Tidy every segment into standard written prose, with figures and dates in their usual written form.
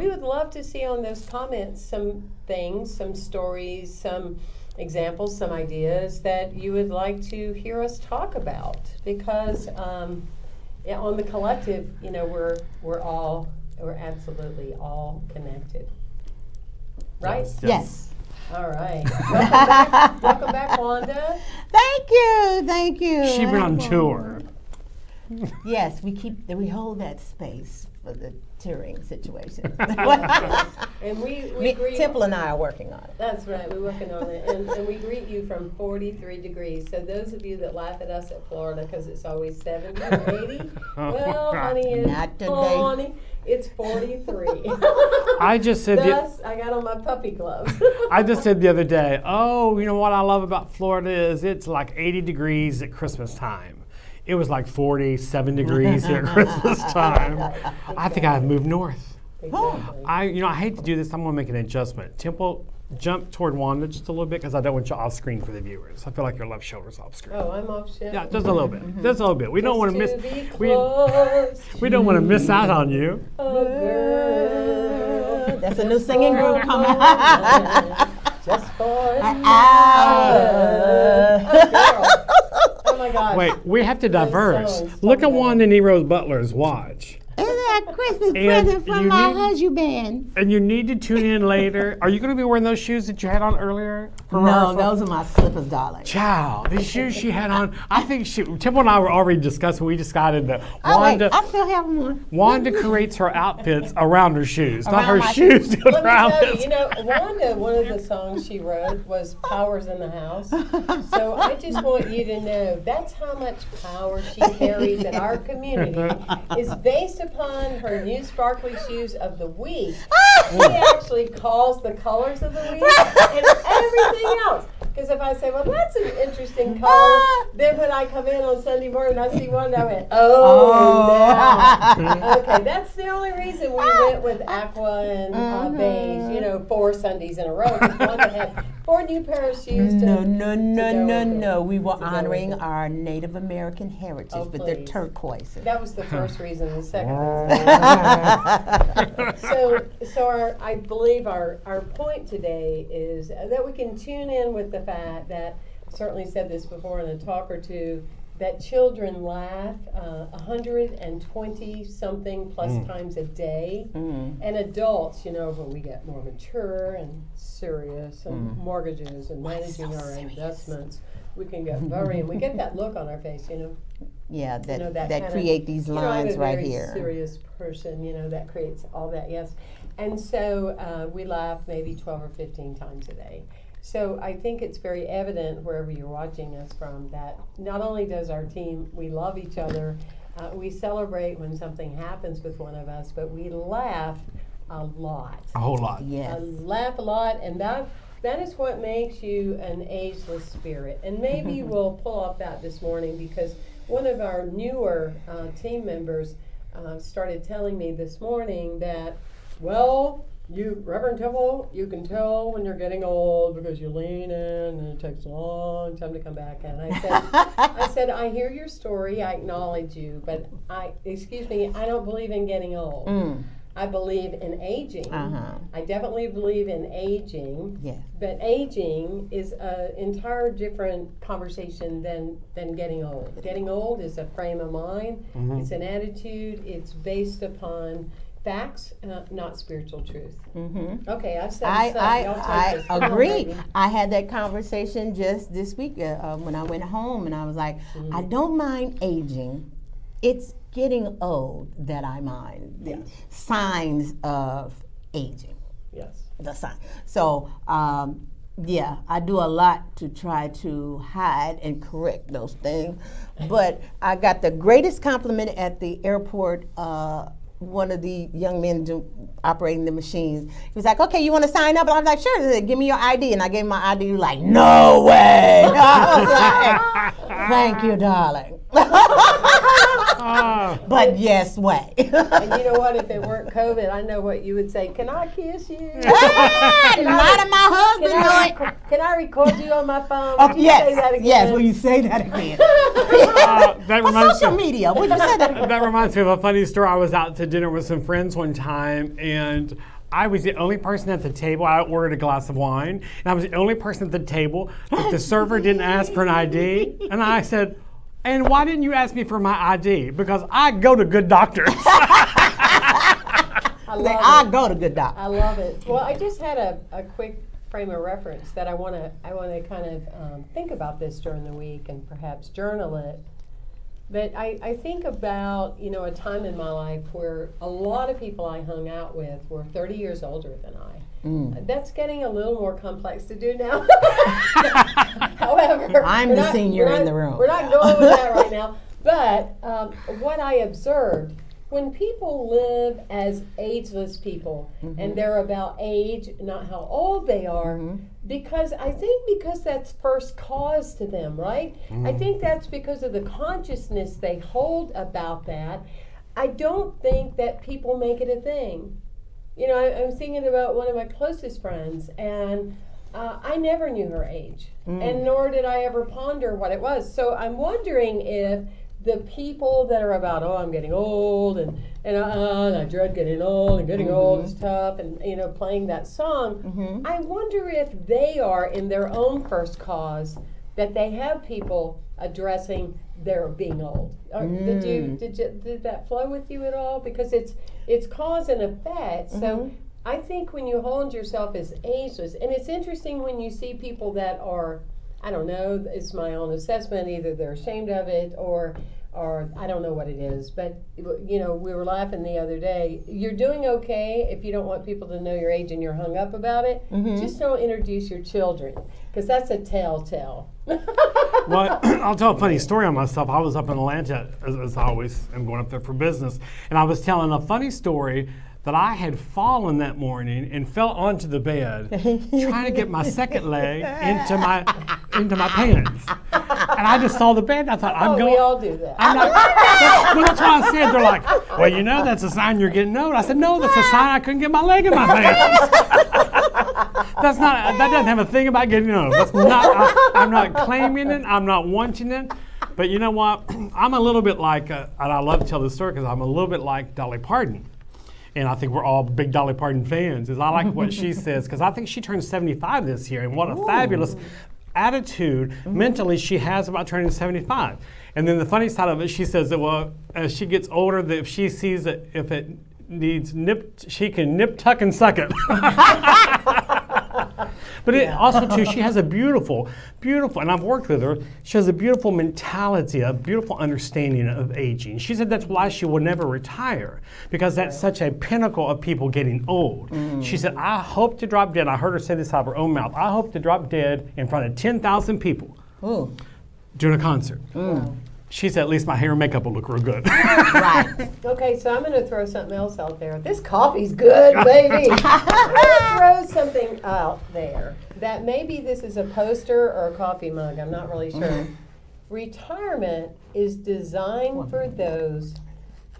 we would love to see on those comments some things, some stories, some examples, some ideas that you would like to hear us talk about. Because on the collective, we're absolutely all connected. Right? Yes. All right. Welcome back, Wanda. Thank you. She went on tour. Yes, we hold that space for the touring situation. And we greet. Temple and I are working on it. That's right, we're working on it. And we greet you from 43 degrees. So those of you that laugh at us at Florida because it's always 70 or 80, well, honey, Not today. honey, it's 43. I just said Thus, I got on my puppy gloves. I just said the other day, oh, you know what I love about Florida is it's like 80 degrees at Christmas time. It was like 47 degrees here at Christmas time. I think I've moved north. Exactly. I hate to do this. I'm going to make an adjustment. Temple, jump toward Wanda just a little bit because I don't want you off screen for the viewers. I feel like your left shoulder's off screen. Oh, I'm off ship. Yeah, just a little bit. Just a little bit. We don't want to miss. We don't want to miss out on you. Oh, girl. That's a new singing group coming. Just for An an hour. Oh, girl. Oh my gosh. Wait, we have to That diverse. sounds Look at so Wanda Nero's Butler's watch. Isn't that a Christmas And present from you my need- husband? And you need to tune in later. Are you going to be wearing those shoes that you had on earlier? for No, rehearsal? those are my slippers, darling. Child, these shoes she had on, I think Temple and I were already discussing, we decided that Oh, wait, Wanda, I still have one. Wanda creates her outfits around her shoes, not Around her my shoes go Let me around tell you, outfits. Wanda, one of the songs she wrote was Powers in the House. So I just want you to know that's how much power she carries in our community is based upon her new sparkly shoes of the week. She actually calls the colors of the week and everything else. Because if I say, well, that's an interesting color, then when I come in on Sunday morning, I see one, I went, now. Okay, that's the only reason we went with aqua and beige, 4 Sundays in a row. Because Wanda had 4 new pair of shoes to No. We were to go honoring with it. our Native American heritage Oh, with the please. turquoises. That was the first reason. The second reason. I believe our point today is that we can tune in with the fact that, I certainly said this before in a talk or two, that children laugh 120 something plus times a day. And adults, when we get more mature and serious and mortgages and managing our investments, we can get and we get that look on our face, Yeah, that that kind of- create these lines I'm a right very here. serious person, that creates all that, yes. And so we laugh maybe 12 or 15 times a day. So I think it's very evident wherever you're watching us from that not only does our team, we love each other, we celebrate when something happens with one of us, but we laugh a lot. A whole lot. Yes. Laugh a lot, and that is what makes you an ageless spirit. And maybe we'll pull up that this morning because one of our newer team members started telling me this morning that, well, Reverend Temple, you can tell when you're getting old because you lean in and it takes a long time to come back. And I said, I hear your story, I acknowledge you, but I don't believe in getting old. I believe in aging. I definitely believe in aging. Yes. But aging is an entire different conversation than getting old. Getting old is a frame of mind. It's an attitude. It's based upon facts, not spiritual truth. Okay, I've said I agree. I had that conversation just this week when I went home, and I was like, I don't mind aging. It's getting old that I mind. The signs of aging. Yes. The sign. So, I do a lot to try to hide and correct those things. But I got the greatest compliment at the airport. One of the young men operating the machines, he was like, okay, you want to sign up? And I was like, sure. He said, give me your ID. And I gave him my ID. He was like, no way. I was like, thank you, darling. But guess what? And you know what? If it weren't COVID, I know what you would say. Can I kiss you? Not in my husband. Can I record you on my phone? Oh, Would you yes, say that again? yes. Will you say that again? That On reminds social me. media. Would you say that? That reminds me of a funny story. I was out to dinner with some friends one time, and I was the only person at the table. I ordered a glass of wine, and I was the only person at the table that the server didn't ask for an ID. And I said, "And why didn't you ask me for my ID? Because I go to good doctors." I go to good doctor. I love it. Well, I just had a quick frame of reference that I want to kind of think about this during the week and perhaps journal it. But I think about, a time in my life where a lot of people I hung out with were 30 years older than I. That's getting a little more complex to do now. However, I'm the senior in the room. We're not going with that right now. But what I observed, when people live as ageless people, and they're about age, not how old they are, because that's first cause to them, right? I think that's because of the consciousness they hold about that. I don't think that people make it a thing. I'm thinking about one of my closest friends, and I never knew her age, and nor did I ever ponder what it was. So I'm wondering if the people that are about, I'm getting old, and I dread getting old, and getting old is tough, and playing that song, I wonder if they are in their own first cause that they have people addressing their being old. Did that flow with you at all? Because it's cause and effect. So I think when you hold yourself as ageless, and it's interesting when you see people that are, I don't know, it's my own assessment, either they're ashamed of it or I don't know what it is, but we were laughing the other day. You're doing okay if you don't want people to know your age and you're hung up about it. Just don't introduce your children, because that's a telltale. Well, I'll tell a funny story on myself. I was up in Atlanta, as I always am, going up there for business, and I was telling a funny story that I had fallen that morning and fell onto the bed trying to get my second leg into my pants. And I just saw the bed and I thought, I'm going. We all do that. That's what I said. They're like, well, that's a sign you're getting old. I said, no, that's a sign I couldn't get my leg in my pants. That doesn't have a thing about getting old. That's not, I'm not claiming it. I'm not wanting it. But you know what? I'm a little bit like, and I love to tell this story because I'm a little bit like Dolly Parton. And I think we're all big Dolly Parton fans. I like what she says, because I think she turned 75 this year, and what a fabulous attitude mentally she has about turning 75. And then the funny side of it, she says that, well, as she gets older, that if she sees that if it needs nipped, she can nip, tuck, and suck it. But also, too, she has a beautiful, and I've worked with her, she has a beautiful mentality, a beautiful understanding of aging. She said that's why she will never retire, because that's such a pinnacle of people getting old. She said, I hope to drop dead. I heard her say this out of her own mouth. I hope to drop dead in front of 10,000 people during a concert. She said, at least my hair and makeup will look real good. Right. Okay, so I'm going to throw something else out there. This coffee's good, baby. I'm going to throw something out there that maybe this is a poster or a coffee mug. I'm not really sure. Retirement is designed for those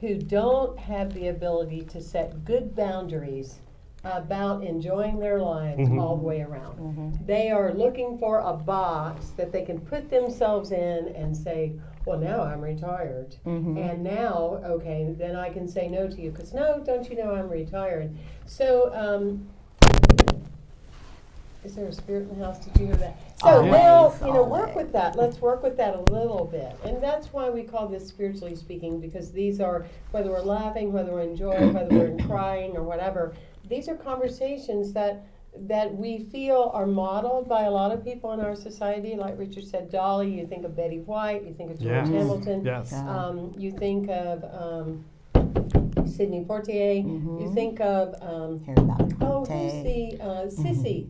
who don't have the ability to set good boundaries about enjoying their lives all the way around. They are looking for a box that they can put themselves in and say, well, now I'm retired. And now, okay, then I can say no to you, because no, don't you know I'm retired? So, is there a spirit in the house? Did you hear that? So now, work with that. Let's work with that a little bit. And that's why we call this spiritually speaking, because these are, whether we're laughing, whether we're enjoying, whether we're crying or whatever, these are conversations that we feel are modeled by a lot of people in our society. Like Richard said, Dolly, you think of Betty White, you think of George Hamilton, you think of Sidney Poitier, you think of, who's the,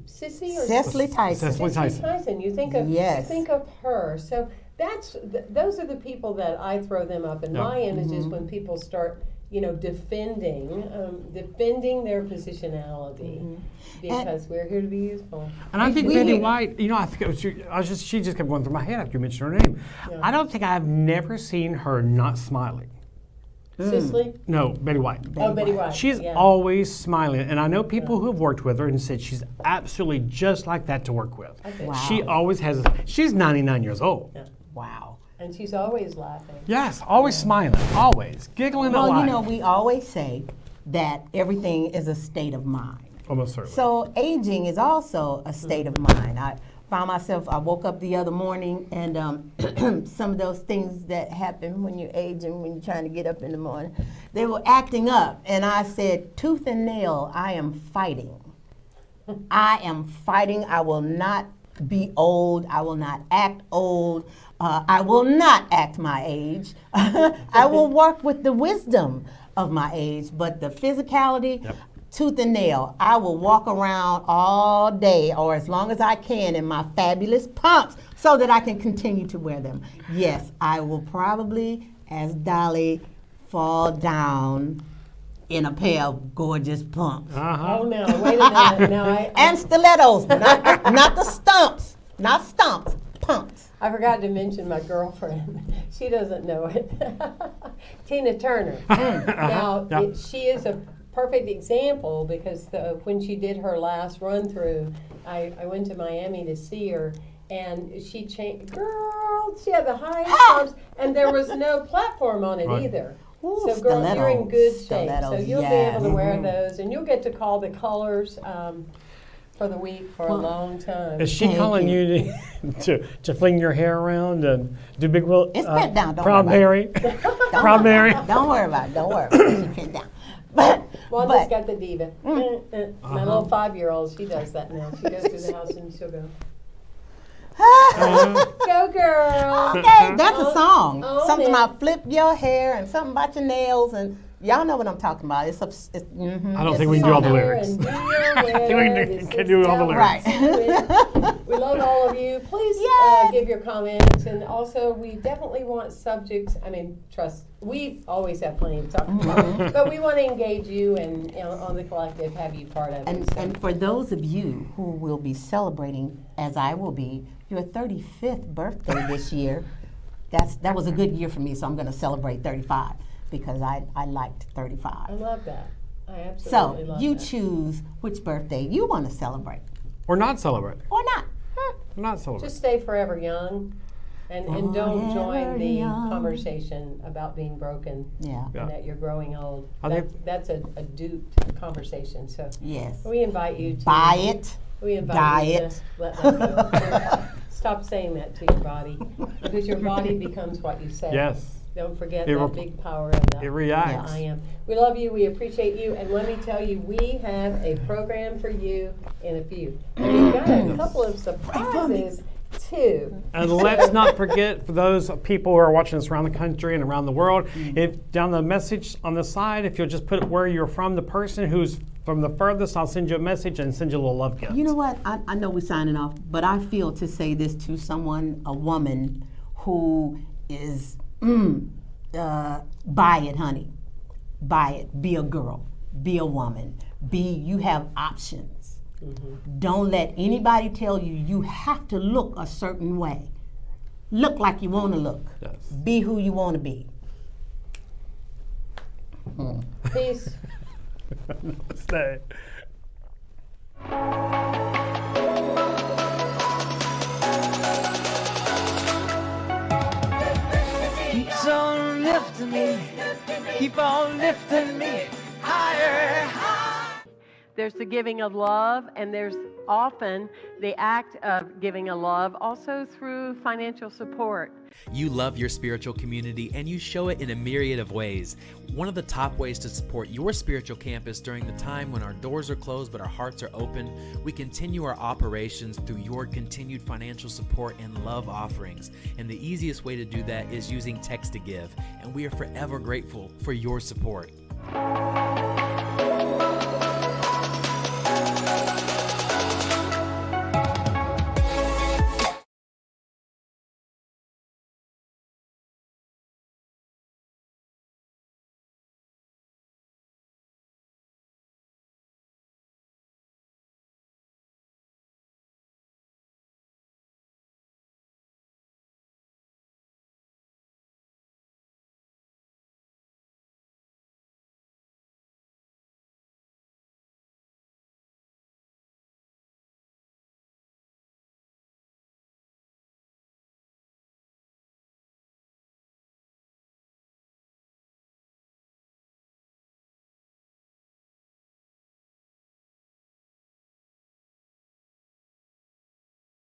Cicely Tyson. Cicely Tyson. You think of her. So those are the people that I throw them up in my images when people start defending their positionality, because we're here to be useful. And I think Betty White, I think it was she just kept going through my head after you mentioned her name. I don't think I've never seen her not smiling. Cicely? No, Betty White. Oh, Betty White. She's yeah. always smiling, and I know people who've worked with her and said she's absolutely just like that to work with. Okay. Wow. She always has. She's 99 years old. Yeah. Wow. And she's always laughing. Yes, always smiling, always giggling Well, alive. you know, we always say that everything is a state of mind. Almost certainly. So aging is also a state of mind. I woke up the other morning and some of those things that happen when you're aging, when you're trying to get up in the morning, they were acting up. And I said, tooth and nail, I am fighting. I am fighting. I will not be old. I will not act old. I will not act my age. I will work with the wisdom of my age, but the physicality, Yep. tooth and nail, I will walk around all day or as long as I can in my fabulous pumps so that I can continue to wear them. Yes, I will probably, as Dolly, fall down in a pair of gorgeous pumps. Uh-huh. Oh, no, wait a minute. Now, And stilettos, not the stumps, not stumps, pumps. I forgot to mention my girlfriend. She doesn't know it. Tina Turner. Now, Yeah. she is a perfect example because when she did her last run through, I went to Miami to see her, and she changed. Girl, she had the highest pumps, and there was no platform on it Right. either. Ooh, So, girl, you're in good shape. stilettos, So you'll be yes. able to wear those, and you'll get to call the colors for the week for a long time. Is she Thank calling you. you to fling your hair around and do big will? It's bent down, don't Proud worry Mary. Proud Mary. Don't worry about it, don't worry about it. She pinned down. But Wanda's got the diva. My little 5-year-old, she does that now. She goes through the house and she'll go, go girl. okay, that's a song. Own Something it. about flip your hair and something about your nails, and y'all know what I'm talking about. I don't think we can do all the lyrics. And do your I think we hair. can This do is all the how lyrics. we do it. We love all of you. Please Yay. give your comments, and also we definitely want subjects. I mean, trust, we always have plenty to talk about, but we want to engage you and on the collective, have you part of it. So- And for those of you who will be celebrating, as I will be, your 35th birthday this year, that was a good year for me, so I'm going to celebrate 35 because I liked 35. I love that. I absolutely So love you that. choose which birthday you want to celebrate Or not celebrate. or not. Not celebrate. Just stay forever young, and don't join Forever the young. conversation about being broken Yeah. Yeah. and that you're growing old. I think- That's a duped conversation. So Yes. we invite you to Buy it. We invite you to Diet. let that go. Stop saying that to your body, because your body becomes what you say. Yes. Don't forget It that re- big power of that. It reacts. I am. We love you. We appreciate you. And let me tell you, we have a program for you in a few. And we've got a couple of surprises too. And let's not forget, for those people who are watching us around the country and around the world, if down the message on the side, if you'll just put where you're from, the person who's from the furthest, I'll send you a message and send you a little love gift. You know what? I know we're signing off, but I feel to say this to someone, a woman who is, buy it, honey. Buy it. Be a girl. Be a woman. You have options. Don't let anybody tell you you have to look a certain way. Look like you want to look. Yes. Be who you want to be. Peace. Stay. Keeps on lifting me, keep on lifting me higher, higher. There's the giving of love, and there's often the act of giving a love also through financial support. You love your spiritual community and you show it in a myriad of ways. One of the top ways to support your spiritual campus during the time when our doors are closed but our hearts are open, we continue our operations through your continued financial support and love offerings. And the easiest way to do that is using text to give, and we are forever grateful for your support.